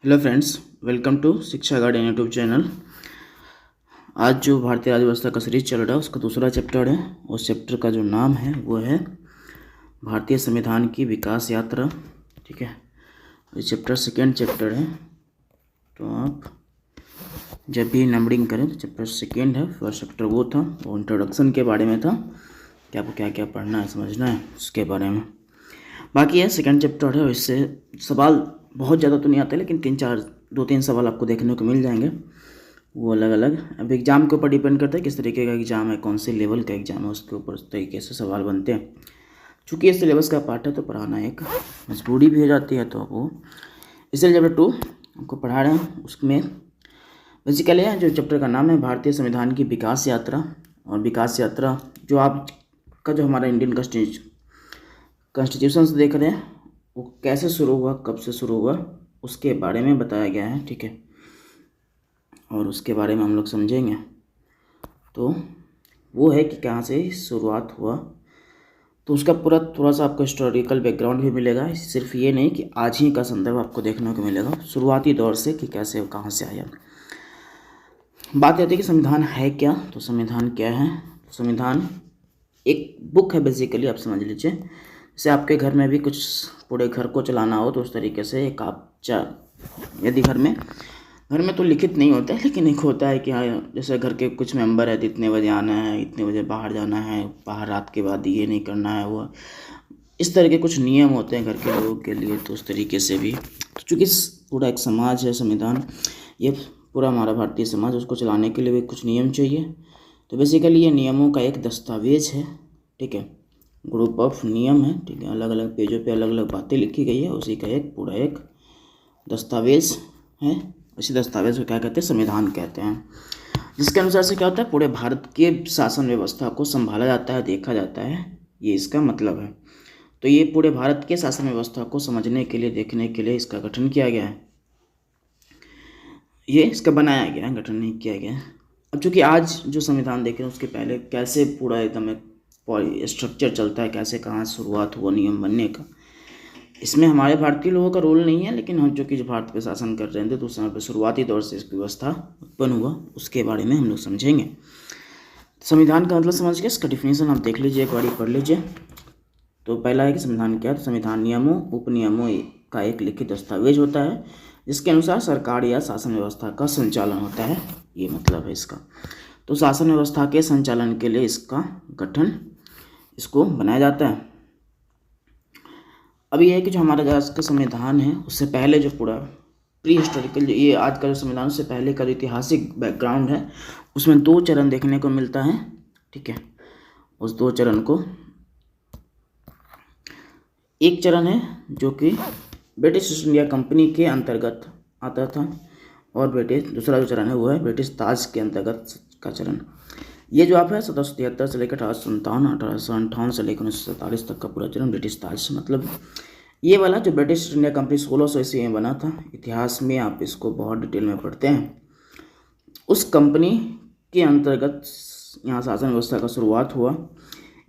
Hello friends, welcome to शिक्षा garden YouTube channel. आज जो भारतीय राज्य व्यवस्था का सीरीज चल रहा है उसका दूसरा चैप्टर है। उस चैप्टर का जो नाम है वो है भारतीय संविधान की विकास यात्रा। ठीक है, ये चैप्टर सेकेंड चैप्टर है। तो आप जब भी नंबरिंग करें तो चैप्टर सेकेंड है। फर्स्ट चैप्टर वो था, वो इंट्रोडक्शन के बारे में था कि आपको क्या क्या पढ़ना है, समझना है उसके बारे में। बाकी है सेकेंड चैप्टर है, इससे सवाल बहुत ज़्यादा तो नहीं आते, लेकिन दो तीन सवाल आपको देखने को मिल जाएंगे। वो अलग अलग अब एग्ज़ाम के ऊपर डिपेंड करता है किस तरीके का एग्ज़ाम है, कौन से लेवल का एग्ज़ाम है, उसके ऊपर उस तरीके से सवाल बनते हैं। चूँकि ये सिलेबस का पार्ट है तो पढ़ाना एक मजबूरी भी हो जाती है, तो वो इसलिए चैप्टर 2 आपको पढ़ा रहे हैं। उसमें बेसिकली है जो चैप्टर का नाम है भारतीय संविधान की विकास यात्रा। और विकास यात्रा जो आपका जो हमारा इंडियन कॉन्स्टिट्यूशन से देख रहे हैं वो कैसे शुरू हुआ, कब से शुरू हुआ, उसके बारे में बताया गया है। ठीक है, और उसके बारे में हम लोग समझेंगे। तो वो है कि कहाँ से शुरुआत हुआ, तो उसका पूरा थोड़ा सा आपको हिस्टोरिकल बैकग्राउंड भी मिलेगा। सिर्फ ये नहीं कि आज ही का संदर्भ आपको देखने को मिलेगा, शुरुआती दौर से कि कैसे कहाँ से आया। बात आती है कि संविधान है क्या। तो संविधान क्या है? तो संविधान एक बुक है बेसिकली, आप समझ लीजिए। जैसे आपके घर में भी कुछ पूरे घर को चलाना हो तो उस तरीके से एक यदि घर में तो लिखित नहीं होता है, लेकिन एक होता है कि हाँ, जैसे घर के कुछ मेंबर है तो इतने बजे आना है, इतने बजे बाहर जाना है, बाहर रात के बाद ये नहीं करना है, वो इस तरह के कुछ नियम होते हैं घर के लोगों के लिए। तो उस तरीके से भी तो चूँकि पूरा एक समाज है संविधान, ये पूरा हमारा भारतीय समाज, उसको चलाने के लिए भी कुछ नियम चाहिए। तो बेसिकली ये नियमों का एक दस्तावेज है। ठीक है, ग्रुप ऑफ नियम है। ठीक है, अलग अलग पेजों पे अलग अलग बातें लिखी गई है, उसी का एक पूरा एक दस्तावेज है। इसी दस्तावेज को क्या कहते हैं? संविधान कहते हैं। जिसके अनुसार से क्या होता है, पूरे भारत के शासन व्यवस्था को संभाला जाता है, देखा जाता है, ये इसका मतलब है। तो ये पूरे भारत के शासन व्यवस्था को समझने के लिए, देखने के लिए इसका गठन किया गया है, ये इसका बनाया गया है, गठन नहीं किया गया है। अब चूँकि आज जो संविधान देख रहे हैं उसके पहले कैसे पूरा एकदम स्ट्रक्चर चलता है, कैसे कहाँ शुरुआत हुआ नियम बनने का, इसमें हमारे भारतीय लोगों का रोल नहीं है। लेकिन हम जो कि भारत पे शासन कर रहे थे तो उस समय पर शुरुआती दौर से इसकी व्यवस्था उत्पन्न हुआ, उसके बारे में हम लोग समझेंगे। संविधान का मतलब समझ गए, इसका डिफिनेशन आप देख लीजिए, एक बार पढ़ लीजिए। तो पहला है कि संविधान क्या है। तो संविधान नियमों उपनियमों का एक लिखित दस्तावेज होता है जिसके अनुसार सरकार या शासन व्यवस्था का संचालन होता है, ये मतलब है इसका। तो शासन व्यवस्था के संचालन के लिए इसका गठन, इसको बनाया जाता है। अब ये है कि जो हमारा देश का संविधान है उससे पहले जो पूरा प्री हिस्टोरिकल, ये आज का जो संविधान उससे पहले का जो ऐतिहासिक बैकग्राउंड है उसमें 2 चरण देखने को मिलता है। ठीक है, उस 2 चरण को, एक चरण है जो कि ब्रिटिश ईस्ट इंडिया कंपनी के अंतर्गत आता था, और दूसरा जो चरण है वो है ब्रिटिश ताज के अंतर्गत का चरण। ये जो आप है 1773 से लेकर 1858 से लेकर 1947 तक का पूरा चरण ब्रिटिश ताज। मतलब ये वाला जो ब्रिटिश ईस्ट इंडिया कंपनी 1600 ईस्वी में बना था, इतिहास में आप इसको बहुत डिटेल में पढ़ते हैं। उस कंपनी के अंतर्गत यहाँ शासन व्यवस्था का शुरुआत हुआ।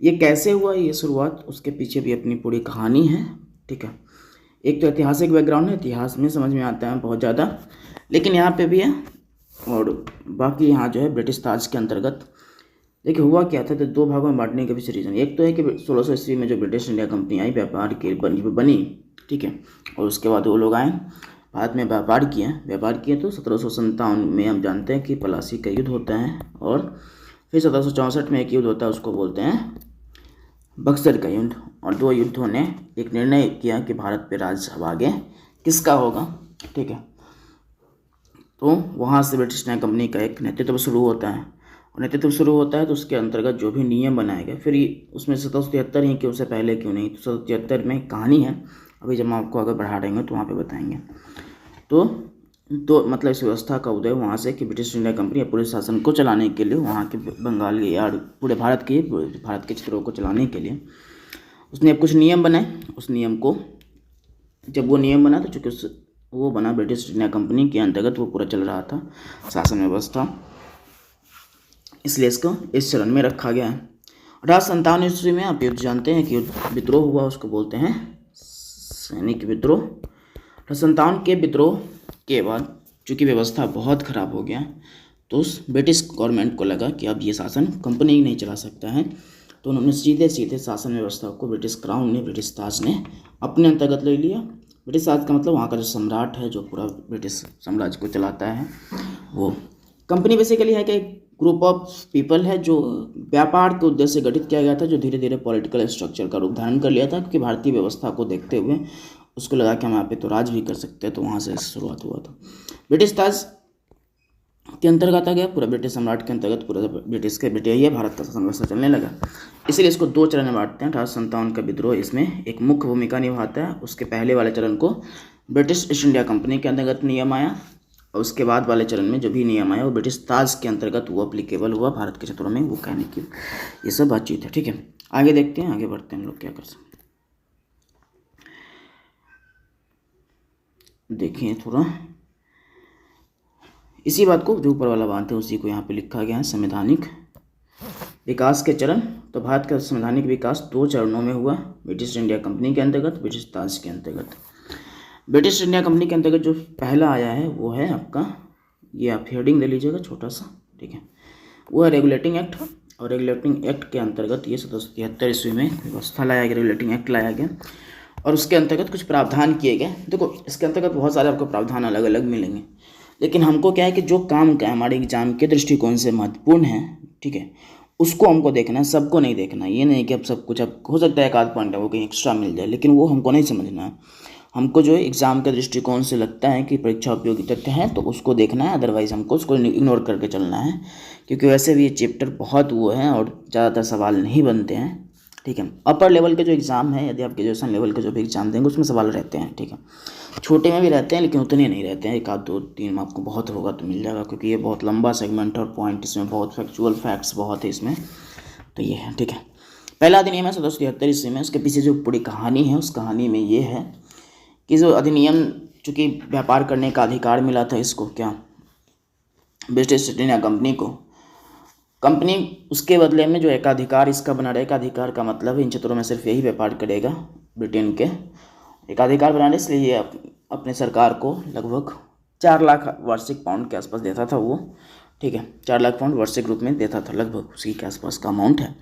ये कैसे हुआ ये शुरुआत, उसके पीछे भी अपनी पूरी कहानी है। ठीक है, एक तो ऐतिहासिक बैकग्राउंड है, इतिहास में समझ में आता है बहुत ज़्यादा, लेकिन यहाँ पे भी है। और बाकी यहाँ जो है ब्रिटिश ताज के अंतर्गत देखिए हुआ क्या था। तो 2 भागों में बांटने के पीछे रीज़न, एक तो है कि 1600 ईस्वी में जो ब्रिटिश इंडिया कंपनी आई व्यापार के बनी। ठीक है, और उसके बाद वो लोग आए भारत में व्यापार किए तो 1757 में हम जानते हैं कि प्लासी का युद्ध होता है, और फिर 1764 में एक युद्ध होता है, उसको बोलते हैं बक्सर का युद्ध। और 2 युद्धों ने एक निर्णय किया कि भारत पे राज अब आगे किसका होगा। ठीक है, तो वहाँ से ब्रिटिश इंडिया कंपनी का एक नेतृत्व शुरू होता है, और नेतृत्व शुरू होता है तो उसके अंतर्गत जो भी नियम बनाए गए, फिर उसमें 1773 ही क्यों, उससे पहले क्यों नहीं। तो 1773 में कहानी है, अभी जब हम आपको आगे बढ़ा देंगे तो वहाँ पे बताएंगे। तो मतलब इस व्यवस्था का उदय वहाँ से कि ब्रिटिश इंडिया कंपनी पूरे शासन को चलाने के लिए, वहाँ के बंगाल या पूरे भारत के क्षेत्रों को चलाने के लिए उसने अब कुछ नियम बनाए। उस नियम को, जब वो नियम बना तो चूँकि वो बना ब्रिटिश इंडिया कंपनी के अंतर्गत, वो पूरा चल रहा था शासन व्यवस्था, इसलिए इसको इस चरण में रखा गया है। 1857 ईस्वी में आप युद्ध जानते हैं कि विद्रोह हुआ, उसको बोलते हैं सैनिक विद्रोह। 1857 के विद्रोह के बाद चूँकि व्यवस्था बहुत ख़राब हो गया, तो उस ब्रिटिश गवर्नमेंट को लगा कि अब ये शासन कंपनी ही नहीं चला सकता है, तो उन्होंने सीधे सीधे शासन व्यवस्था को ब्रिटिश क्राउन ने, ब्रिटिश ताज ने अपने अंतर्गत ले लिया। ब्रिटिश ताज का मतलब वहाँ का जो सम्राट है, जो पूरा ब्रिटिश साम्राज्य को चलाता है, वो। कंपनी बेसिकली है कि ग्रुप ऑफ पीपल है जो व्यापार के उद्देश्य से गठित किया गया था, जो धीरे धीरे पॉलिटिकल स्ट्रक्चर का रूप धारण कर लिया था, क्योंकि भारतीय व्यवस्था को देखते हुए उसको लगा कि हम यहाँ पे तो राज भी कर सकते हैं, तो वहाँ से शुरुआत हुआ था। ब्रिटिश ताज के अंतर्गत आ गया, पूरा ब्रिटिश सम्राट के अंतर्गत पूरा ब्रिटिश के ब्रिटेन ये भारत का शासन व्यवस्था चलने लगा। इसलिए इसको दो चरण में बांटते हैं। 1857 का विद्रोह इसमें एक मुख्य भूमिका निभाता है। उसके पहले वाले चरण को ब्रिटिश ईस्ट इंडिया कंपनी के अंतर्गत नियम आया, और उसके बाद वाले चरण में जो भी नियम आया वो ब्रिटिश ताज के अंतर्गत वो अप्लीकेबल हुआ भारत के क्षेत्रों में, वो कहने की ये सब बातचीत है। ठीक है, आगे देखते हैं, आगे बढ़ते हैं हम लोग क्या कर सकते हैं। देखिए थोड़ा इसी बात को जो ऊपर वाला बात है उसी को यहाँ पे लिखा गया है। संवैधानिक विकास के चरण, तो भारत का संवैधानिक विकास दो चरणों में हुआ, ब्रिटिश इंडिया कंपनी के अंतर्गत, ब्रिटिश ताज के अंतर्गत। ब्रिटिश इंडिया कंपनी के अंतर्गत जो पहला आया है वो है आपका, ये आप हेडिंग ले लीजिएगा छोटा सा, ठीक है, वो है रेगुलेटिंग एक्ट। और रेगुलेटिंग एक्ट के अंतर्गत ये 1773 ईस्वी में व्यवस्था लाया गया, रेगुलेटिंग एक्ट लाया गया, और उसके अंतर्गत कुछ प्रावधान किए गए। देखो इसके अंतर्गत बहुत सारे आपको प्रावधान अलग अलग मिलेंगे, लेकिन हमको क्या है कि जो काम का हमारे एग्जाम के दृष्टिकोण से महत्वपूर्ण है, ठीक है, उसको हमको देखना है, सबको नहीं देखना। ये नहीं कि अब सब कुछ, अब हो सकता है एक आध पॉइंट है वो कहीं एक्स्ट्रा मिल जाए, लेकिन वो हमको नहीं समझना है। हमको जो एग्ज़ाम के दृष्टिकोण से लगता है कि परीक्षा उपयोगी तथ्य है तो उसको देखना है, अदरवाइज़ हमको उसको इग्नोर करके चलना है, क्योंकि वैसे भी ये चैप्टर बहुत वो है और ज़्यादातर सवाल नहीं बनते हैं। ठीक है, अपर लेवल के जो एग्ज़ाम है, यदि आप ग्रेजुएशन लेवल के जो भी एग्ज़ाम देंगे उसमें सवाल रहते हैं, ठीक है, छोटे में भी रहते हैं लेकिन उतने नहीं रहते हैं, एक आध दो तीन में आपको बहुत होगा तो मिल जाएगा, क्योंकि ये बहुत लंबा सेगमेंट और पॉइंट इसमें बहुत फैक्चुअल फैक्ट्स बहुत है इसमें, तो ये है। ठीक है, पहला अधिनियम है 1773 ईस्वी में। उसके पीछे जो पूरी कहानी है उस कहानी में ये है कि जो अधिनियम, चूँकि व्यापार करने का अधिकार मिला था इसको, क्या, ब्रिटिश ईस्ट इंडिया कंपनी को, कंपनी उसके बदले में जो एकाधिकार इसका बना रहेगा, अधिकार का मतलब इन क्षेत्रों में सिर्फ यही व्यापार करेगा ब्रिटेन के, एकाधिकार बनाने, इसलिए ये अपने सरकार को लगभग 4 लाख वार्षिक पाउंड के आसपास देता था वो, ठीक है, 4 लाख पाउंड वार्षिक रूप में देता था, लगभग उसी के आसपास का अमाउंट है।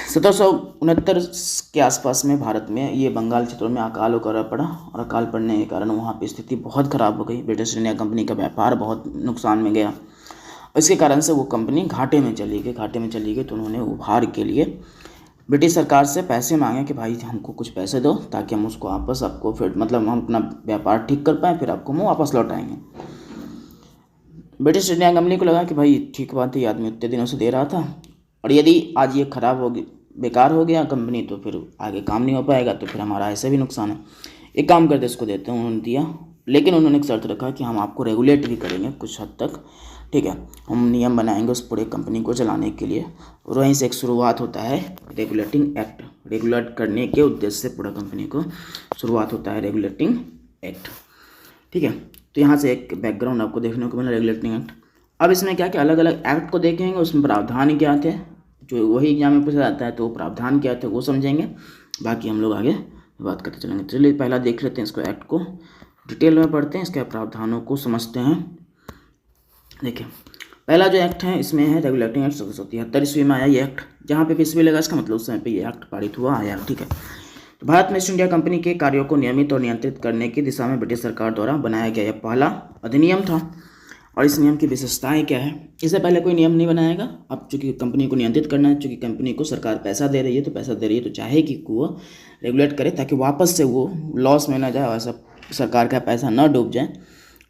1769 के आसपास में भारत में ये बंगाल क्षेत्रों में अकाल वगैरह पड़ा, और अकाल पड़ने के कारण वहाँ पे स्थिति बहुत ख़राब हो गई, ब्रिटिश इंडिया कंपनी का व्यापार बहुत नुकसान में गया, इसके कारण से वो कंपनी घाटे में चली गई। तो उन्होंने उभार के लिए ब्रिटिश सरकार से पैसे मांगे कि भाई हमको कुछ पैसे दो ताकि हम उसको वापस आपको फिर मतलब हम अपना व्यापार ठीक कर पाएँ, फिर आपको हम वापस लौटाएंगे। ब्रिटिश इंडिया कंपनी को लगा कि भाई ठीक बात है, ये आदमी उतने दिनों से दे रहा था, और यदि आज ये ख़राब हो गई, बेकार हो गया कंपनी, तो फिर आगे काम नहीं हो पाएगा, तो फिर हमारा ऐसे भी नुकसान है, एक काम करते इसको देते हैं। उन्होंने दिया, लेकिन उन्होंने एक शर्त रखा कि हम आपको रेगुलेट भी करेंगे कुछ हद तक, ठीक है, हम नियम बनाएंगे उस पूरे कंपनी को चलाने के लिए, और वहीं से एक शुरुआत होता है रेगुलेटिंग एक्ट, रेगुलेट करने के उद्देश्य से पूरा कंपनी को शुरुआत होता है रेगुलेटिंग एक्ट। ठीक है, तो यहाँ से एक बैकग्राउंड आपको देखने को मिला रेगुलेटिंग एक्ट। अब इसमें क्या क्या अलग अलग एक्ट को देखेंगे, उसमें प्रावधान क्या थे, जो वही एग्जाम में पूछा जाता है, तो प्रावधान क्या थे वो समझेंगे, बाकी हम लोग आगे बात करते चलेंगे। चलिए पहला देख लेते हैं इसको, एक्ट को डिटेल में पढ़ते हैं, इसके प्रावधानों को समझते हैं। देखिए पहला जो एक्ट है इसमें है रेगुलेटिंग एक्ट 1773 ईस्वी में आया ये एक्ट, जहाँ पे ईस्वी लगा इसका मतलब उस समय पे ये एक्ट पारित हुआ आया। ठीक है, तो भारत में ईस्ट इंडिया कंपनी के कार्यों को नियमित और नियंत्रित करने की दिशा में ब्रिटिश सरकार द्वारा बनाया गया यह पहला अधिनियम था। और इस नियम की विशेषताएं क्या है, इससे पहले कोई नियम नहीं बनाएगा। अब चूंकि कंपनी को नियंत्रित करना है, चूंकि कंपनी को सरकार पैसा दे रही है, तो चाहेगी कि वो रेगुलेट करे ताकि वापस से वो लॉस में ना जाए, वैसा सरकार का पैसा ना डूब जाए,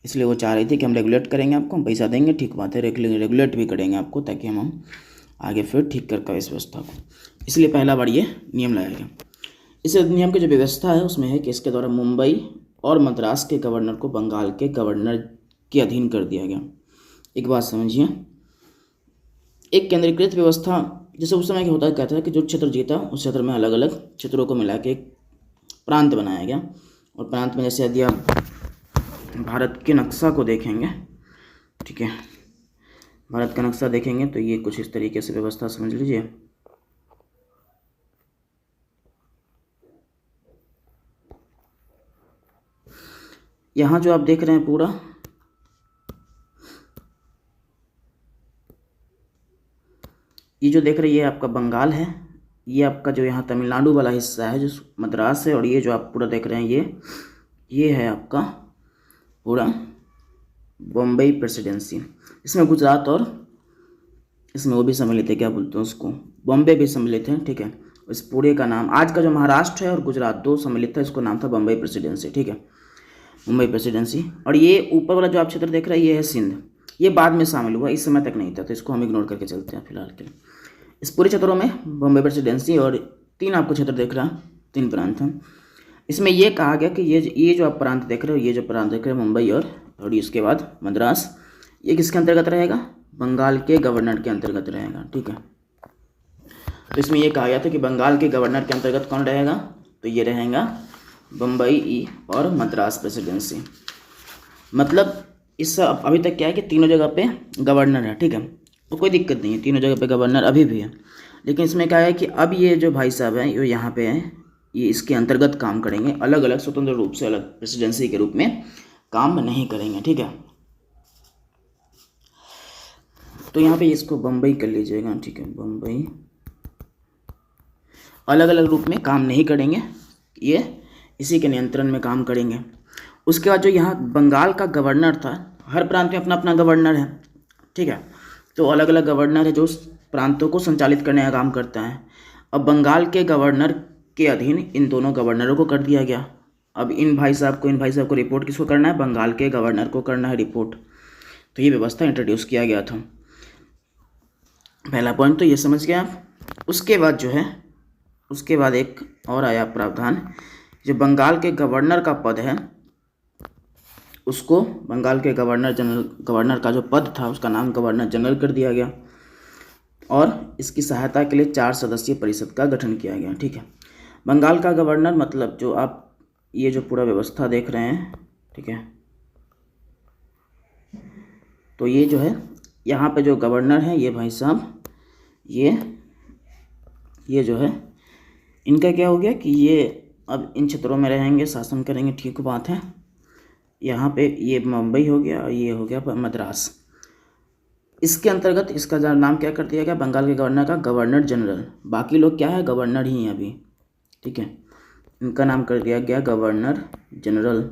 इसलिए वो चाह रही थी कि हम रेगुलेट करेंगे, आपको हम पैसा देंगे, ठीक बात है, रेगुलेट भी करेंगे आपको ताकि हम आगे फिर ठीक कर पाए इस व्यवस्था को, इसलिए पहला बार ये नियम लाया गया। इस अधिनियम की जो व्यवस्था है उसमें है कि इसके द्वारा मुंबई और मद्रास के गवर्नर को बंगाल के गवर्नर के अधीन कर दिया गया। एक बात समझिए, एक केंद्रीकृत व्यवस्था, जैसे उस समय क्या होता क्या था कि जो क्षेत्र जीता उस क्षेत्र में अलग अलग क्षेत्रों को मिला के एक प्रांत बनाया गया, और प्रांत में जैसे यदि आप भारत के नक्शा को देखेंगे, ठीक है, भारत का नक्शा देखेंगे तो ये कुछ इस तरीके से व्यवस्था समझ लीजिए। यहाँ जो आप देख रहे हैं पूरा, ये जो देख रहे हैं ये आपका बंगाल है, ये आपका जो यहाँ तमिलनाडु वाला हिस्सा है जो मद्रास है, और ये जो आप पूरा देख रहे हैं ये है आपका पूरा बम्बई प्रेसिडेंसी। इसमें गुजरात और इसमें वो भी सम्मिलित है, क्या बोलते हैं उसको, बॉम्बे भी सम्मिलित है, ठीक है। इस पूरे का नाम, आज का जो महाराष्ट्र है और गुजरात दो सम्मिलित था, इसको नाम था बम्बई प्रेसिडेंसी, ठीक है, मुंबई प्रेसिडेंसी। और ये ऊपर वाला जो आप क्षेत्र देख रहे हैं ये है सिंध, ये बाद में शामिल हुआ, इस समय तक नहीं था, तो इसको हम इग्नोर करके चलते हैं फिलहाल के लिए। इस पूरे क्षेत्रों में बम्बई प्रेसिडेंसी और 3 आपको क्षेत्र देख रहा है, 3 प्रांत हैं। इसमें ये कहा गया कि ये जो आप प्रांत देख रहे हो, ये जो प्रांत देख रहे हो मुंबई और इसके बाद मद्रास, ये किसके अंतर्गत रहेगा, बंगाल के गवर्नर के अंतर्गत रहेगा, ठीक है। तो इसमें ये कहा गया था कि बंगाल के गवर्नर के अंतर्गत कौन रहेगा, तो ये रहेगा बम्बई और मद्रास प्रेसिडेंसी। मतलब इस अभी तक क्या है कि तीनों जगह पे गवर्नर है, ठीक है, तो कोई दिक्कत नहीं है, तीनों जगह पे गवर्नर अभी भी है। लेकिन इसमें क्या है कि अब ये जो भाई साहब हैं ये यहाँ पे हैं, ये इसके अंतर्गत काम करेंगे, अलग अलग स्वतंत्र रूप से अलग प्रेसिडेंसी के रूप में काम नहीं करेंगे, ठीक है। तो यहाँ पे इसको बम्बई कर लीजिएगा, ठीक है, बम्बई अलग अलग रूप में काम नहीं करेंगे, ये इसी के नियंत्रण में काम करेंगे। उसके बाद जो यहाँ बंगाल का गवर्नर था, हर प्रांत में अपना अपना गवर्नर है, ठीक है, तो अलग अलग गवर्नर है जो प्रांतों को संचालित करने का काम करता है। अब बंगाल के गवर्नर के अधीन इन दोनों गवर्नरों को कर दिया गया। अब इन भाई साहब को रिपोर्ट किसको करना है, बंगाल के गवर्नर को करना है रिपोर्ट। तो ये व्यवस्था इंट्रोड्यूस किया गया था, पहला पॉइंट तो ये समझ गए आप। उसके बाद जो है, उसके बाद एक और आया प्रावधान, जो बंगाल के गवर्नर का पद है उसको बंगाल के गवर्नर का जो पद था उसका नाम गवर्नर जनरल कर दिया गया, और इसकी सहायता के लिए 4 सदस्यीय परिषद का गठन किया गया, ठीक है। बंगाल का गवर्नर मतलब जो आप ये जो पूरा व्यवस्था देख रहे हैं, ठीक है, तो ये जो है यहाँ पे जो गवर्नर है ये भाई साहब, ये जो है इनका क्या हो गया कि ये अब इन क्षेत्रों में रहेंगे, शासन करेंगे, ठीक बात है। यहाँ पे ये मुंबई हो गया और ये हो गया मद्रास। इसके अंतर्गत इसका नाम क्या कर दिया गया, बंगाल के गवर्नर का गवर्नर जनरल, बाकी लोग क्या है गवर्नर ही हैं अभी, ठीक है, इनका नाम कर दिया गया गवर्नर जनरल,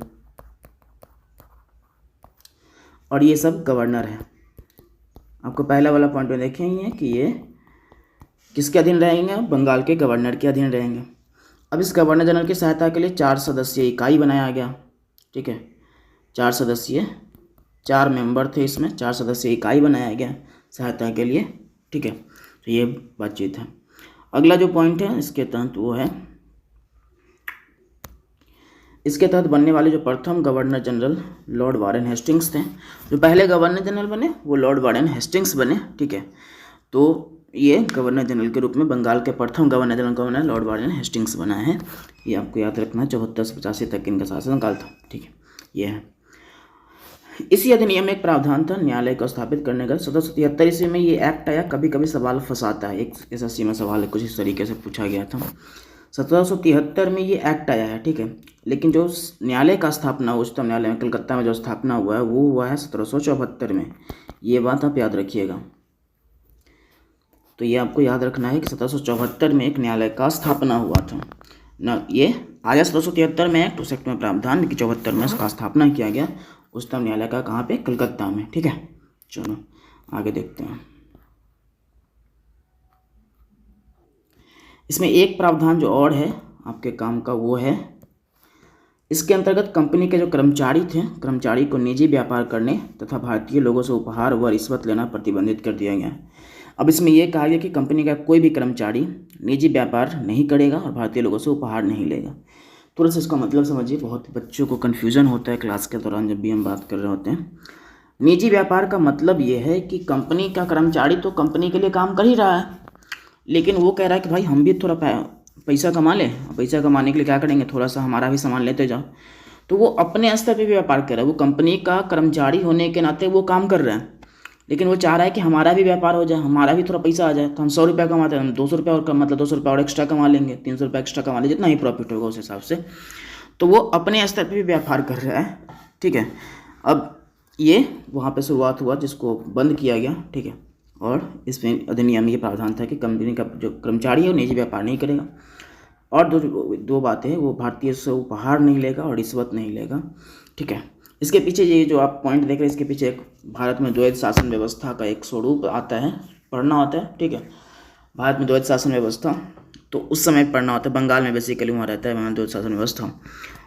और ये सब गवर्नर है। आपको पहला वाला पॉइंट में देखे ही है कि ये किसके अधीन रहेंगे, बंगाल के गवर्नर के अधीन रहेंगे। अब इस गवर्नर जनरल की सहायता के लिए 4 सदस्यीय इकाई बनाया गया, ठीक है, 4 सदस्यीय, 4 मेंबर थे इसमें, 4 सदस्यीय इकाई बनाया गया सहायता के लिए, ठीक है। तो ये बातचीत है। अगला जो पॉइंट है इसके तहत वो है, इसके तहत बनने वाले जो प्रथम governor general Lord Warren Hastings थे। जो पहले गवर्नर जनरल बने वो लॉर्ड वारेन हेस्टिंग्स बने, ठीक है। तो ये गवर्नर जनरल के रूप में बंगाल के प्रथम governor general governor Lord Warren Hastings बना है, ये आपको याद रखना है। 74 से 85 तक इनका शासनकाल था, ठीक है, ये है। इसी अधिनियम में एक प्रावधान था न्यायालय को स्थापित करने का। 1773 ईस्वी में ये एक्ट आया, कभी कभी सवाल फंसाता है, एक एसएससी में सवाल है कुछ इस तरीके से पूछा गया था। 1773 में ये एक्ट आया है, ठीक है, लेकिन जो न्यायालय का स्थापना, उच्चतम न्यायालय में कलकत्ता में जो स्थापना हुआ है वो हुआ है 1774 में, ये बात आप याद रखिएगा। तो ये आपको याद रखना है कि 1774 में एक न्यायालय का स्थापना हुआ था ना, ये आया 1773 में एक्ट, उस एक्ट में प्रावधान कि 74 में इसका स्थापना किया गया उच्चतम न्यायालय का, कहाँ पे, कलकत्ता में, ठीक है। चलो आगे देखते हैं। इसमें एक प्रावधान जो और है आपके काम का वो है, इसके अंतर्गत कंपनी के जो कर्मचारी थे, कर्मचारी को निजी व्यापार करने तथा भारतीय लोगों से उपहार व रिश्वत लेना प्रतिबंधित कर दिया गया। अब इसमें यह कहा गया कि कंपनी का कोई भी कर्मचारी निजी व्यापार नहीं करेगा और भारतीय लोगों से उपहार नहीं लेगा। थोड़ा सा इसका मतलब समझिए, बहुत बच्चों को कन्फ्यूज़न होता है क्लास के दौरान जब भी हम बात कर रहे होते हैं। निजी व्यापार का मतलब ये है कि कंपनी का कर्मचारी तो कंपनी के लिए काम कर ही रहा है, लेकिन वो कह रहा है कि भाई हम भी थोड़ा पैसा कमा लें, पैसा कमाने के लिए क्या करेंगे, थोड़ा सा हमारा भी सामान लेते जाओ। तो वो अपने स्तर पे भी व्यापार कर रहा है, वो कंपनी का कर्मचारी होने के नाते वो काम कर रहा है, लेकिन वो चाह रहा है कि हमारा भी व्यापार हो जाए, हमारा भी थोड़ा पैसा आ जाए। तो हम 100 रुपया कमाते हैं, हम 200 रुपया और मतलब 200 रुपया और एक्स्ट्रा कमा लेंगे, 300 रुपया एक्स्ट्रा कमा लेंगे, जितना ही प्रॉफिट होगा उस हिसाब से। तो वो अपने स्तर पर भी व्यापार कर रहा है, ठीक है। अब ये वहाँ पे शुरुआत हुआ जिसको बंद किया गया, ठीक है। और इसमें अधिनियम ये प्रावधान था कि कंपनी का जो कर्मचारी है वो निजी व्यापार नहीं करेगा, और दो बातें हैं, वो भारतीय से उपहार नहीं लेगा और रिश्वत नहीं लेगा, ठीक है। इसके पीछे ये जो आप पॉइंट देख रहे हैं, इसके पीछे एक भारत में द्वैध शासन व्यवस्था का एक स्वरूप आता है, पढ़ना होता है, ठीक है। भारत में द्वैध शासन व्यवस्था, तो उस समय पढ़ना होता है, बंगाल में बेसिकली वहाँ रहता है वहाँ द्वैध शासन व्यवस्था,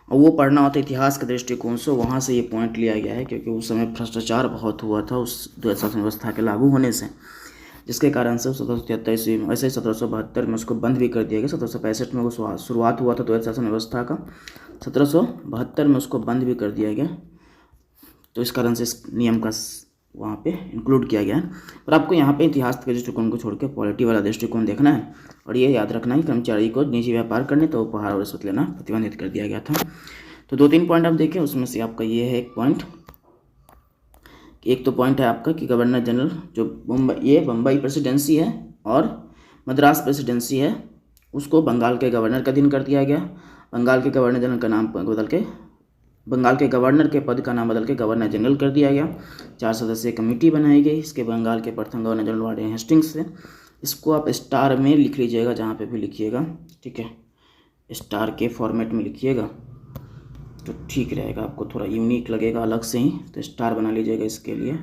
और वो पढ़ना होता है इतिहास के दृष्टिकोण से। वहाँ से ये पॉइंट लिया गया है क्योंकि उस समय भ्रष्टाचार बहुत हुआ था उस द्वैध शासन व्यवस्था के लागू होने से, जिसके कारण से 1773 ईस्वी में, वैसे 1772 में उसको बंद भी कर दिया गया। 1765 में वो शुरुआत हुआ था द्वैध शासन व्यवस्था का, 1772 में उसको बंद भी कर दिया गया। तो इस कारण से इस नियम का वहाँ पे इंक्लूड किया गया है। पर आपको यहाँ पे इतिहास के दृष्टिकोण को छोड़ के पॉलिटी वाला दृष्टिकोण देखना है, और ये याद रखना है कि कर्मचारी को निजी व्यापार करने तो उपहार और रिश्वत लेना प्रतिबंधित कर दिया गया था। तो 2-3 पॉइंट आप देखें, उसमें से आपका ये है एक पॉइंट, एक तो पॉइंट है आपका कि गवर्नर जनरल जो बम्बई प्रेसिडेंसी है और मद्रास प्रेसिडेंसी है, उसको बंगाल के गवर्नर का अधीन कर दिया गया। बंगाल के गवर्नर जनरल का नाम बदल के, बंगाल के गवर्नर के पद का नाम बदल के गवर्नर जनरल कर दिया गया। 4 सदस्यीय कमेटी बनाई गई। इसके बंगाल के प्रथम गवर्नर जनरल वार्डन हेस्टिंग्स थे। इसको आप स्टार में लिख लीजिएगा, जहाँ पे भी लिखिएगा, ठीक है, स्टार के फॉर्मेट में लिखिएगा तो ठीक रहेगा, आपको थोड़ा यूनिक लगेगा अलग से ही, तो स्टार बना लीजिएगा इसके लिए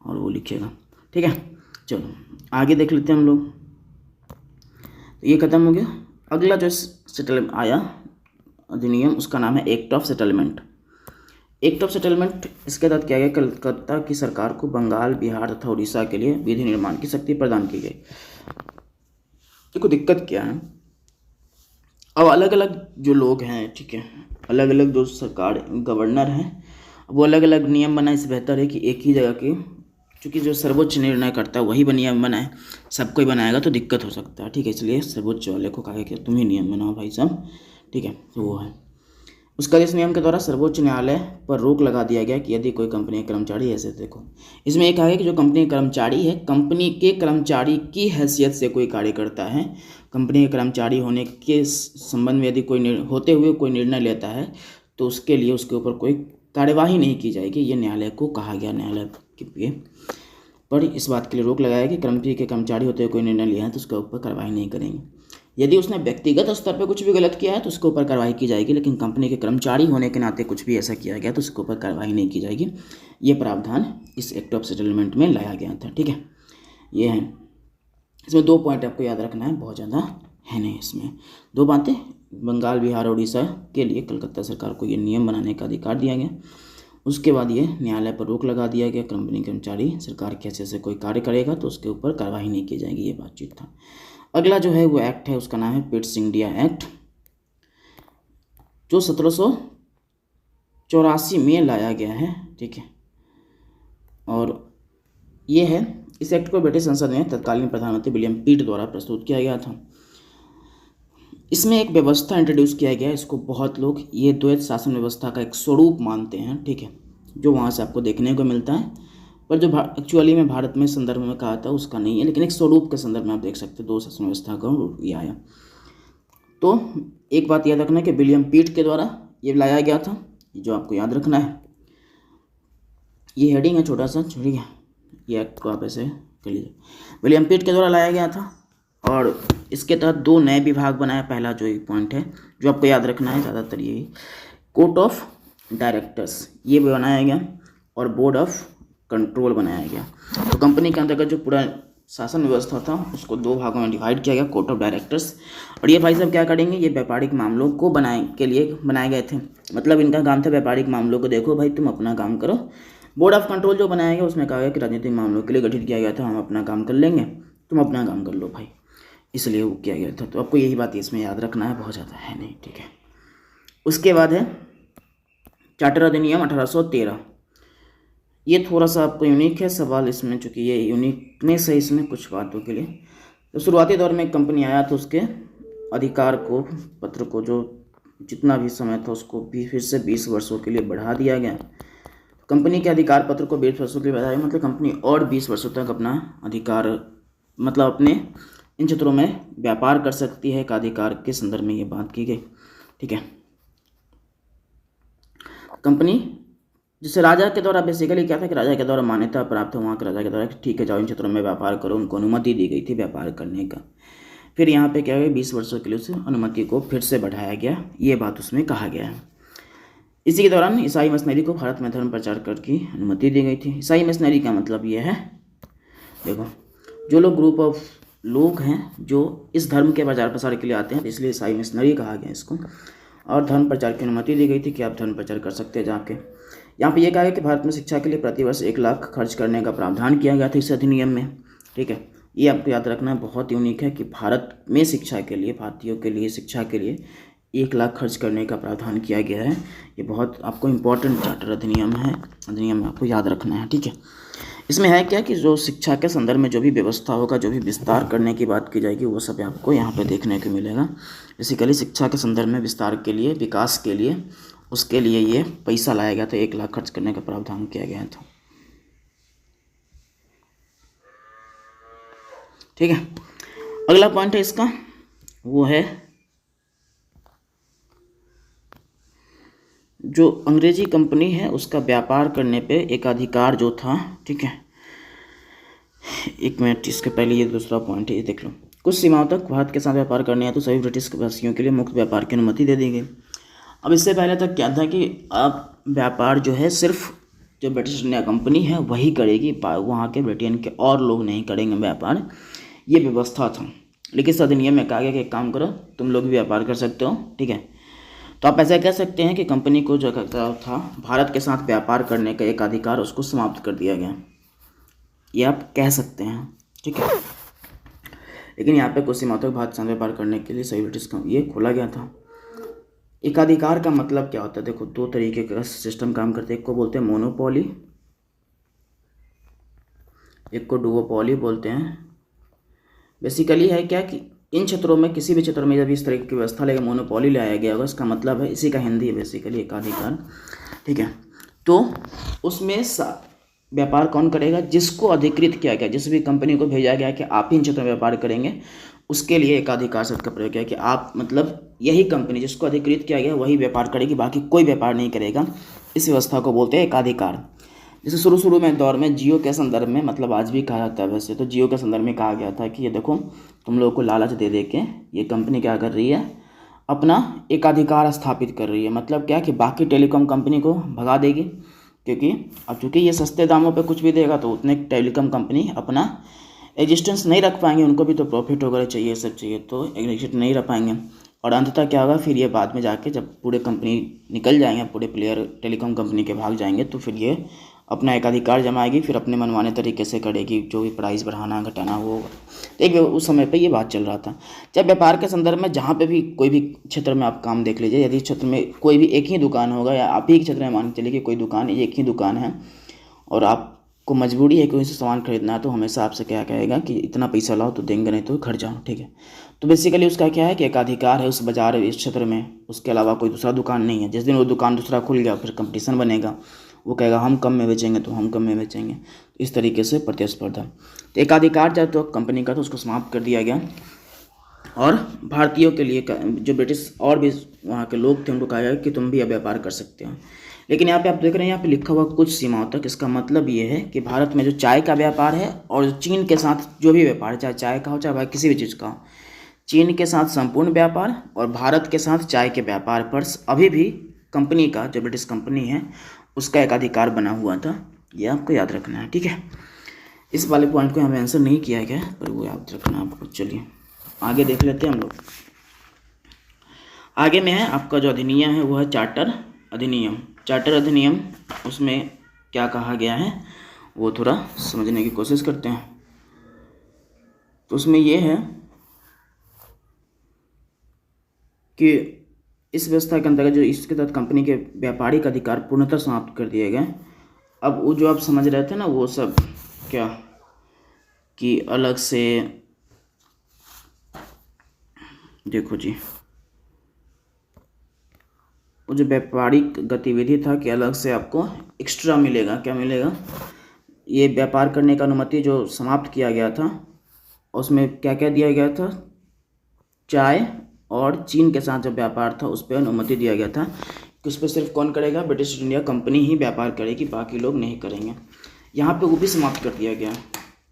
और वो लिखिएगा, ठीक है। चलो आगे देख लेते हैं हम लोग। तो ये ख़त्म हो गया। अगला जो सेटल आया अधिनियम, उसका नाम है act of settlement. Act of settlement, इसके तहत क्या गया, कलकत्ता की सरकार को बंगाल, बिहार तथा उड़ीसा के लिए विधि निर्माण की शक्ति प्रदान की गई। देखो दिक्कत क्या है, अब अलग अलग जो लोग हैं, ठीक है, अलग अलग जो सरकार गवर्नर हैं, वो अलग अलग नियम बनाए। इससे बेहतर है कि एक ही जगह के, चूँकि जो सर्वोच्च निर्णय करता है वही नियम बनाए, सबको ही बनाएगा तो दिक्कत हो सकता है, ठीक है। इसलिए सर्वोच्च वाले को कहा कि तुम ही नियम बनाओ भाई साहब, ठीक है। तो वो है उसका, इस नियम के द्वारा सर्वोच्च न्यायालय पर रोक लगा दिया गया कि यदि कोई कंपनी के कर्मचारी, ऐसे देखो इसमें एक कहा गया कि जो कंपनी के कर्मचारी है, कंपनी के कर्मचारी की हैसियत से कोई कार्य करता है, कंपनी के कर्मचारी होने के संबंध में यदि कोई होते हुए कोई निर्णय लेता है तो उसके लिए उसके ऊपर कोई कार्यवाही नहीं की जाएगी। ये न्यायालय को कहा गया, न्यायालय के पर इस बात के लिए रोक लगाया कि कंपनी के कर्मचारी होते हुए कोई निर्णय लिया है तो उसके ऊपर कार्रवाई नहीं करेंगे। यदि उसने व्यक्तिगत स्तर पर कुछ भी गलत किया है तो उसके ऊपर कार्रवाई की जाएगी, लेकिन कंपनी के कर्मचारी होने के नाते कुछ भी ऐसा किया गया तो उसके ऊपर कार्रवाई नहीं की जाएगी। ये प्रावधान इस एक्ट ऑफ सेटलमेंट में लाया गया था, ठीक है। ये है, इसमें 2 पॉइंट आपको याद रखना है, बहुत ज़्यादा है नहीं इसमें, 2 बातें। बंगाल, बिहार, उड़ीसा के लिए कलकत्ता सरकार को ये नियम बनाने का अधिकार दिया गया। उसके बाद ये न्यायालय पर रोक लगा दिया गया, कंपनी कर्मचारी सरकार के हैसियत से कोई कार्य करेगा तो उसके ऊपर कार्रवाई नहीं की जाएगी, ये बातचीत था। अगला जो है वो एक्ट है, उसका नाम है पिट्स इंडिया एक्ट, जो 1784 में लाया गया है, ठीक है। और ये है, इस एक्ट को ब्रिटिश संसद में तत्कालीन प्रधानमंत्री विलियम पिट द्वारा प्रस्तुत किया गया था। इसमें एक व्यवस्था इंट्रोड्यूस किया गया, इसको बहुत लोग ये द्वैध शासन व्यवस्था का एक स्वरूप मानते हैं, ठीक है, जो वहाँ से आपको देखने को मिलता है, पर जो एक्चुअली में भारत में संदर्भ में कहा था उसका नहीं है, लेकिन एक स्वरूप के संदर्भ में आप देख सकते हैं, 2 शासन व्यवस्था का ये आया। तो एक बात याद रखना है कि विलियम पिट के द्वारा ये लाया गया था, जो आपको याद रखना है। ये हेडिंग है छोटा सा, ठीक है, ये एक्ट को आप ऐसे कर लीजिए, विलियम पिट के द्वारा लाया गया था। और इसके तहत 2 नए विभाग बनाया। पहला जो एक पॉइंट है जो आपको याद रखना है ज़्यादातर, ये कोर्ट ऑफ डायरेक्टर्स ये बनाया गया, और बोर्ड ऑफ कंट्रोल बनाया गया। तो कंपनी के अंतर्गत जो पूरा शासन व्यवस्था था उसको 2 भागों में डिवाइड किया गया, कोर्ट ऑफ डायरेक्टर्स। और ये भाई साहब क्या करेंगे, ये व्यापारिक मामलों को के लिए बनाए गए थे, मतलब इनका काम था व्यापारिक मामलों को, देखो भाई तुम अपना काम करो। बोर्ड ऑफ कंट्रोल जो बनाया गया उसमें कहा गया कि राजनीतिक मामलों के लिए गठित किया गया था, हम अपना काम कर लेंगे, तुम अपना काम कर लो भाई, इसलिए वो किया गया था। तो आपको यही बात इसमें याद रखना है, बहुत ज़्यादा है नहीं, ठीक है। उसके बाद है चार्टर अधिनियम 1813। ये थोड़ा सा आपको यूनिक है सवाल इसमें, चूँकि ये यूनिकनेस है इसमें कुछ बातों के लिए। तो शुरुआती दौर में एक कंपनी आया तो उसके अधिकार को, पत्र को, जो जितना भी समय था उसको भी फिर से 20 वर्षों के लिए बढ़ा दिया गया। कंपनी के अधिकार पत्र को 20 वर्षों के लिए बढ़ाया, मतलब कंपनी और 20 वर्षों तक अपना अधिकार, मतलब अपने इन क्षेत्रों में व्यापार कर सकती है, का अधिकार के संदर्भ में ये बात की गई, ठीक है। कंपनी जैसे राजा के द्वारा बेसिकली क्या था कि राजा के द्वारा मान्यता प्राप्त है वहाँ के राजा के द्वारा कि ठीक है जाओ इन क्षेत्रों में व्यापार करो, उनको अनुमति दी गई थी व्यापार करने का। फिर यहाँ पे क्या हुआ, 20 वर्षों के लिए उस अनुमति को फिर से बढ़ाया गया, ये बात उसमें कहा गया है। इसी के दौरान ईसाई मिशनरी को भारत में धर्म प्रचार कर की अनुमति दी गई थी। ईसाई मिशनरी का मतलब ये है, देखो जो लोग ग्रुप ऑफ लोग हैं जो इस धर्म के प्रचार प्रसार के लिए आते हैं, इसलिए ईसाई मिशनरी कहा गया इसको। और धर्म प्रचार की अनुमति दी गई थी कि आप धर्म प्रचार कर सकते हैं जाके। यहाँ पे ये कहा गया कि भारत में शिक्षा के लिए प्रतिवर्ष 1 लाख खर्च करने का प्रावधान किया गया था इस अधिनियम में, ठीक है। ये आपको याद रखना बहुत यूनिक है कि भारत में शिक्षा के लिए, भारतीयों के लिए शिक्षा के लिए 1 लाख खर्च करने का प्रावधान किया गया है। ये बहुत आपको इम्पोर्टेंट चार्टर अधिनियम है, अधिनियम आपको याद रखना है, ठीक है। इसमें है क्या कि जो शिक्षा के संदर्भ में जो भी व्यवस्था होगा, जो भी विस्तार करने की बात की जाएगी, वो सब आपको यहाँ पे देखने को मिलेगा। बेसिकली शिक्षा के संदर्भ में विस्तार के लिए, विकास के लिए, उसके लिए ये पैसा लाया गया था, 1 लाख खर्च करने का प्रावधान किया गया था, ठीक है। अगला पॉइंट है इसका, वो है जो अंग्रेजी कंपनी है उसका व्यापार करने पे एक अधिकार जो था, ठीक है। 1 मिनट, इसके पहले ये दूसरा पॉइंट है, ये देख लो। कुछ सीमाओं तक भारत के साथ व्यापार करने तो सभी ब्रिटिश वासियों के लिए मुक्त व्यापार की अनुमति दे दी गई। अब इससे पहले तक क्या था कि अब व्यापार जो है सिर्फ जो ब्रिटिश इंडिया कंपनी है वही करेगी, वहाँ के ब्रिटेन के और लोग नहीं करेंगे व्यापार, ये व्यवस्था था। लेकिन इस अधिनियम में कहा गया कि एक काम करो, तुम लोग भी व्यापार कर सकते हो, ठीक है। तो आप ऐसा कह सकते हैं कि कंपनी को जो था भारत के साथ व्यापार करने का एक अधिकार उसको समाप्त कर दिया गया, ये आप कह सकते हैं, ठीक है। लेकिन यहाँ पे कुछ सीमा तक भारत के साथ व्यापार करने के लिए सही ब्रिटिश का ये खोला गया था। एकाधिकार का मतलब क्या होता है, देखो 2 तरीके का सिस्टम काम करते हैं, एक को बोलते हैं मोनोपोली, एक को डुओपोली बोलते हैं। बेसिकली है क्या कि इन क्षेत्रों में, किसी भी क्षेत्र में जब इस तरह की व्यवस्था लेकर मोनोपोली लाया गया होगा, इसका मतलब है, इसी का हिंदी है बेसिकली एकाधिकार, ठीक है। तो उसमें व्यापार कौन करेगा, जिसको अधिकृत किया गया, जिस भी कंपनी को भेजा गया कि आप इन क्षेत्र में व्यापार करेंगे, उसके लिए एकाधिकार शब्द का प्रयोग किया कि आप मतलब यही कंपनी जिसको अधिकृत किया गया वही व्यापार करेगी, बाकी कोई व्यापार नहीं करेगा। इस व्यवस्था को बोलते हैं एकाधिकार। जैसे शुरू में दौर में जियो के संदर्भ में, मतलब आज भी कहा जाता है वैसे, तो जियो के संदर्भ में कहा गया था कि ये देखो तुम लोगों को लालच दे के ये कंपनी क्या कर रही है, अपना एकाधिकार स्थापित कर रही है। मतलब क्या कि बाकी टेलीकॉम कंपनी को भगा देगी, क्योंकि अब चूँकि ये सस्ते दामों पे कुछ भी देगा तो उतने टेलीकॉम कंपनी अपना एग्जिस्टेंस नहीं रख पाएंगे, उनको भी तो प्रॉफिट वगैरह चाहिए, सब चाहिए, तो एग्जिस्ट नहीं रख पाएंगे। और अंततः क्या होगा, फिर ये बाद में जाके जब पूरे कंपनी निकल जाएंगे, पूरे प्लेयर टेलीकॉम कंपनी के भाग जाएंगे, तो फिर ये अपना एकाधिकार जमाएगी, फिर अपने मनमाने तरीके से करेगी, जो भी प्राइस बढ़ाना घटाना वो होगा। तो एक उस समय पे ये बात चल रहा था। जब व्यापार के संदर्भ में जहाँ पे भी कोई भी क्षेत्र में आप काम देख लीजिए, यदि क्षेत्र में कोई भी एक ही दुकान होगा, या आप ही के क्षेत्र में मान के चलिए कि कोई दुकान, एक ही दुकान है और आपको मजबूरी है कि उनसे सामान खरीदना है, तो हमेशा आपसे क्या कहेगा कि इतना पैसा लाओ, तो देंगे नहीं तो घर जाओ, ठीक है। तो बेसिकली उसका क्या है कि एकाधिकार है उस बाजार, इस क्षेत्र में, उसके अलावा कोई दूसरा दुकान नहीं है। जिस दिन वो दुकान दूसरा खुल गया फिर कंपटीशन बनेगा, वो कहेगा हम कम में बेचेंगे तो हम कम में बेचेंगे, तो इस तरीके से प्रतिस्पर्धा। तो एकाधिकार जब तो कंपनी का, तो उसको समाप्त कर दिया गया। और भारतीयों के लिए, जो ब्रिटिश और भी वहाँ के लोग थे, उनको कहा गया कि तुम भी अब व्यापार कर सकते हो। लेकिन यहाँ पे आप देख रहे हैं, यहाँ पे लिखा हुआ कुछ सीमाओं तक। इसका मतलब ये है कि भारत में जो चाय का व्यापार है और चीन के साथ जो भी व्यापार है, चाहे चाय का हो चाहे किसी भी चीज़ का हो, चीन के साथ संपूर्ण व्यापार और भारत के साथ चाय के व्यापार पर अभी भी कंपनी का, जो ब्रिटिश कंपनी है, उसका एक अधिकार बना हुआ था। ये आपको याद रखना है, ठीक है। इस वाले पॉइंट को हमें आंसर नहीं किया गया पर वो याद रखना आपको। चलिए आगे देख लेते हैं हम लोग। आगे में है आपका जो अधिनियम है वो है चार्टर अधिनियम। चार्टर अधिनियम, उसमें क्या कहा गया है वो थोड़ा समझने की कोशिश करते हैं। तो उसमें ये है कि इस व्यवस्था के अंतर्गत जो इसके तहत कंपनी के व्यापारिक अधिकार पूर्णतः समाप्त कर दिए गए। अब वो जो आप समझ रहे थे ना, वो सब क्या कि अलग से, देखो जी, वो जो व्यापारिक गतिविधि था कि अलग से आपको एक्स्ट्रा मिलेगा। क्या मिलेगा, ये व्यापार करने का अनुमति जो समाप्त किया गया था, उसमें क्या क्या दिया गया था, चाय और चीन के साथ जो व्यापार था उस पर अनुमति दिया गया था कि उस पर सिर्फ कौन करेगा, ब्रिटिश इंडिया कंपनी ही व्यापार करेगी, बाकी लोग नहीं करेंगे। यहाँ पे वो भी समाप्त कर दिया गया।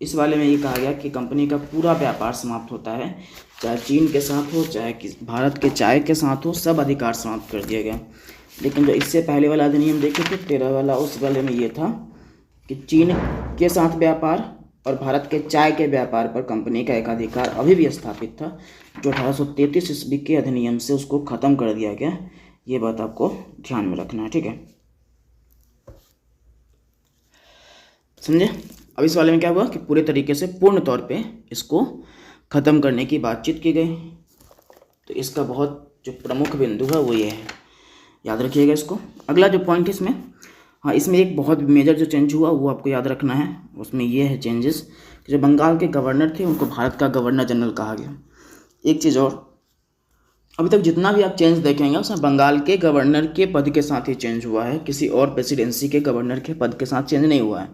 इस वाले में ये कहा गया कि कंपनी का पूरा व्यापार समाप्त होता है, चाहे चीन के साथ हो, चाहे भारत के चाय के साथ हो, सब अधिकार समाप्त कर दिया गया। लेकिन जो इससे पहले वाला अधिनियम देखे थे 13 वाला, उस वाले में ये था कि चीन के साथ व्यापार और भारत के चाय के व्यापार पर कंपनी का एकाधिकार अभी भी स्थापित था, जो 1833 ईस्वी के अधिनियम से उसको ख़त्म कर दिया गया। ये बात आपको ध्यान में रखना है, ठीक है, समझे। अब इस वाले में क्या हुआ कि पूरे तरीके से पूर्ण तौर पे इसको ख़त्म करने की बातचीत की गई। तो इसका बहुत जो प्रमुख बिंदु है वो ये है, याद रखिएगा इसको। अगला जो पॉइंट है इसमें, हाँ, इसमें एक बहुत मेजर जो चेंज हुआ वो आपको याद रखना है। उसमें ये है चेंजेस कि जो बंगाल के गवर्नर थे उनको भारत का गवर्नर जनरल कहा गया। एक चीज़ और, अभी तक जितना भी आप चेंज देखेंगे उसमें बंगाल के गवर्नर के पद के साथ ही चेंज हुआ है, किसी और प्रेसिडेंसी के गवर्नर के पद के साथ चेंज नहीं हुआ है।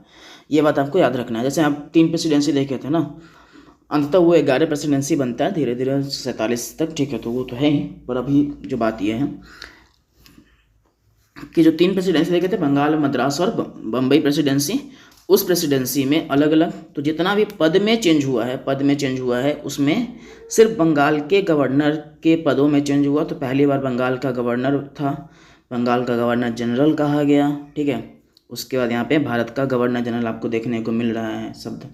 ये बात आपको याद रखना है। जैसे आप 3 प्रेसिडेंसी देखे थे ना, अंततः वो 11 प्रेसिडेंसी बनता है धीरे धीरे 47 तक, ठीक है, तो वो तो है ही। पर अभी जो बात ये है कि जो 3 प्रेसिडेंसी देखे थे, बंगाल, मद्रास और बम्बई प्रेसिडेंसी, उस प्रेसिडेंसी में अलग अलग तो जितना भी पद में चेंज हुआ है उसमें सिर्फ बंगाल के गवर्नर के पदों में चेंज हुआ। तो पहली बार बंगाल का गवर्नर था, बंगाल का गवर्नर जनरल कहा गया, ठीक है। उसके बाद यहाँ पे भारत का गवर्नर जनरल आपको देखने को मिल रहा है शब्द।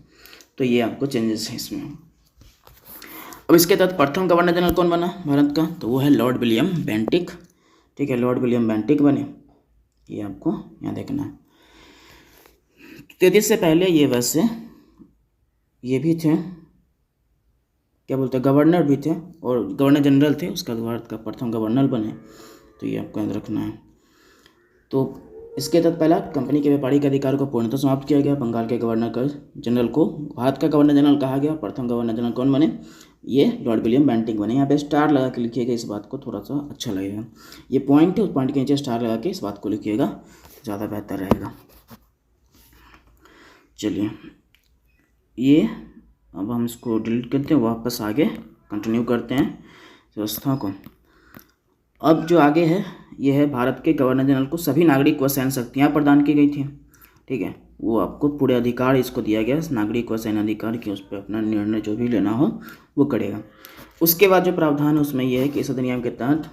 तो ये आपको चेंजेस है इसमें। अब इसके तहत प्रथम गवर्नर जनरल कौन बना भारत का, तो वो है लॉर्ड विलियम बेंटिक, ठीक है, लॉर्ड विलियम बेंटिक बने। ये आपको यहाँ देखना है। 33 से पहले ये वैसे ये भी थे, क्या बोलते हैं, गवर्नर भी थे और गवर्नर जनरल थे, उसका भारत का प्रथम गवर्नर बने। तो ये आपको याद रखना है। तो इसके तहत पहला, कंपनी के व्यापारिक अधिकार को पूर्णतः समाप्त किया गया। बंगाल के गवर्नर जनरल को भारत का गवर्नर जनरल कहा गया। प्रथम गवर्नर जनरल कौन बने, ये लॉर्ड विलियम बेंटिक बने। यहाँ पे स्टार लगा के लिखिएगा, इस बात को थोड़ा सा अच्छा लगेगा। ये पॉइंट है, उस पॉइंट के नीचे स्टार लगा के इस बात को लिखिएगा, ज़्यादा बेहतर रहेगा। चलिए, ये अब हम इसको डिलीट करते हैं, वापस आगे कंटिन्यू करते हैं व्यवस्था को। अब जो आगे है ये है, भारत के गवर्नर जनरल को सभी नागरिक व सैन्य शक्तियाँ प्रदान की गई थी, ठीक है। वो आपको पूरे अधिकार इसको दिया गया, नागरिक व सैन्य अधिकार की, उस पर अपना निर्णय जो भी लेना हो वो करेगा। उसके बाद जो प्रावधान है उसमें यह है कि इस अधिनियम के तहत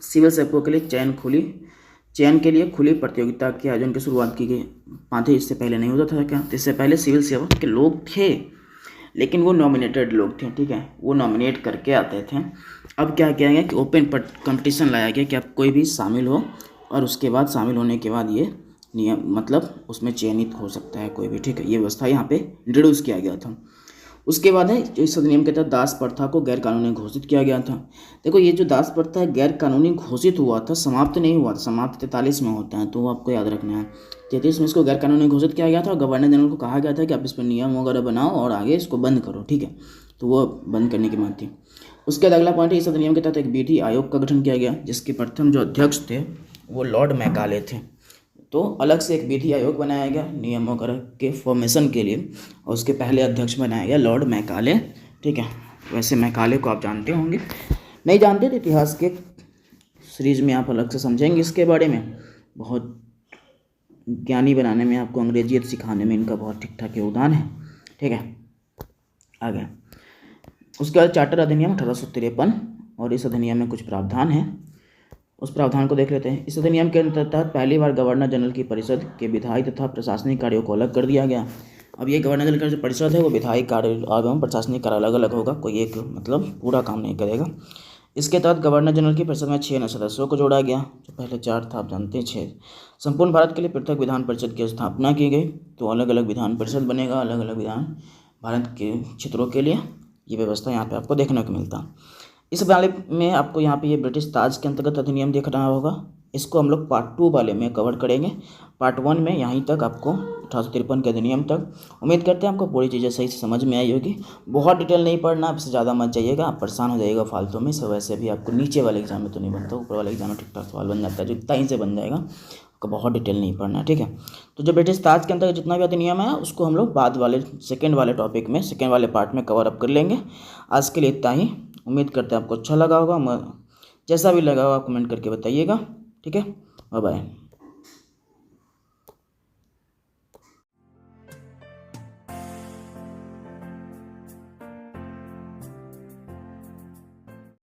सिविल सेवकों के लिए चयन के लिए खुली प्रतियोगिता के आयोजन की शुरुआत की गई। पांथे इससे पहले नहीं होता था क्या, इससे पहले सिविल सेवक के लोग थे लेकिन वो नॉमिनेटेड लोग थे, ठीक है, वो नॉमिनेट करके आते थे। अब क्या किया गया कि ओपन कंपटीशन लाया गया कि आप कोई भी शामिल हो और उसके बाद शामिल होने के बाद ये नियम, मतलब उसमें चयनित हो सकता है कोई भी, ठीक है। ये व्यवस्था यहाँ पे इंट्रोड्यूस किया गया था। उसके बाद है जो इस अधिनियम के तहत दास प्रथा को गैर कानूनी घोषित किया गया था। देखो, ये जो दास प्रथा है गैर कानूनी घोषित हुआ था, समाप्त नहीं हुआ था, समाप्त 43 में होता है, तो वो आपको याद रखना है। 33 में इसको गैर कानूनी घोषित किया गया था और गवर्नर जनरल को कहा गया था कि आप इस पर नियम वगैरह बनाओ और आगे इसको बंद करो, ठीक है। तो वो बंद करने की बात थी। उसके बाद अगला पॉइंट है, इस अधिनियम के तहत एक विधि आयोग का गठन किया गया, जिसके प्रथम जो अध्यक्ष थे वो लॉर्ड मैकाले थे। तो अलग से एक विधि आयोग बनाया गया नियम वगैरह के फॉर्मेशन के लिए, और उसके पहले अध्यक्ष बनाया गया लॉर्ड मैकाले, ठीक है। वैसे मैकाले को आप जानते होंगे, नहीं जानते तो इतिहास के सीरीज में आप अलग से समझेंगे इसके बारे में। बहुत ज्ञानी बनाने में, आपको अंग्रेजियत सिखाने में इनका बहुत ठीक ठाक योगदान है, ठीक है। आगे उसके बाद चार्टर अधिनियम 1853, और इस अधिनियम में कुछ प्रावधान है, उस प्रावधान को देख लेते हैं। इस अधिनियम के तहत पहली बार गवर्नर जनरल की परिषद के विधायी तथा प्रशासनिक कार्यों को अलग कर दिया गया। अब ये गवर्नर जनरल का जो परिषद है वो विधायी कार्य एवं प्रशासनिक कार्य अलग अलग होगा, कोई एक मतलब पूरा काम नहीं करेगा। इसके तहत गवर्नर जनरल की परिषद में 6 नए सदस्यों को जोड़ा गया, जो पहले 4 था, आप जानते हैं 6। संपूर्ण भारत के लिए पृथक विधान परिषद की स्थापना की गई, तो अलग अलग विधान परिषद बनेगा, अलग अलग विधान भारत के क्षेत्रों के लिए। ये व्यवस्था यहाँ पे आपको देखने को मिलता है। इस वाले में आपको यहाँ पे ये ब्रिटिश ताज के अंतर्गत अधिनियम देख रहा होगा, इसको हम लोग पार्ट 2 वाले में कवर करेंगे। पार्ट 1 में यहीं तक आपको 1853 के अधिनियम तक। उम्मीद करते हैं आपको पूरी चीज़ें सही से समझ में आई होगी। बहुत डिटेल नहीं पढ़ना, आपसे ज़्यादा मत जाइएगा, आप परेशान हो जाइएगा फालतू में। सब वैसे भी आपको नीचे वाले एग्जाम में तो नहीं बनता, ऊपर वाले एग्जाम में ठीक ठाक सवाल बन जाता है, जो इतना ही से बन जाएगा, आपको बहुत डिटेल नहीं पढ़ना, ठीक है। तो जो ब्रिटिश ताज के अंतर्गत जितना भी अधिनियम है उसको हम लोग बाद वाले सेकेंड वाले टॉपिक में, सेकेंड वाले पार्ट में कवर अप कर लेंगे। आज के लिए इतना ही। उम्मीद करते हैं आपको अच्छा लगा होगा। जैसा भी लगा हो आप कमेंट करके बताइएगा। ठीक है, बाय बाय।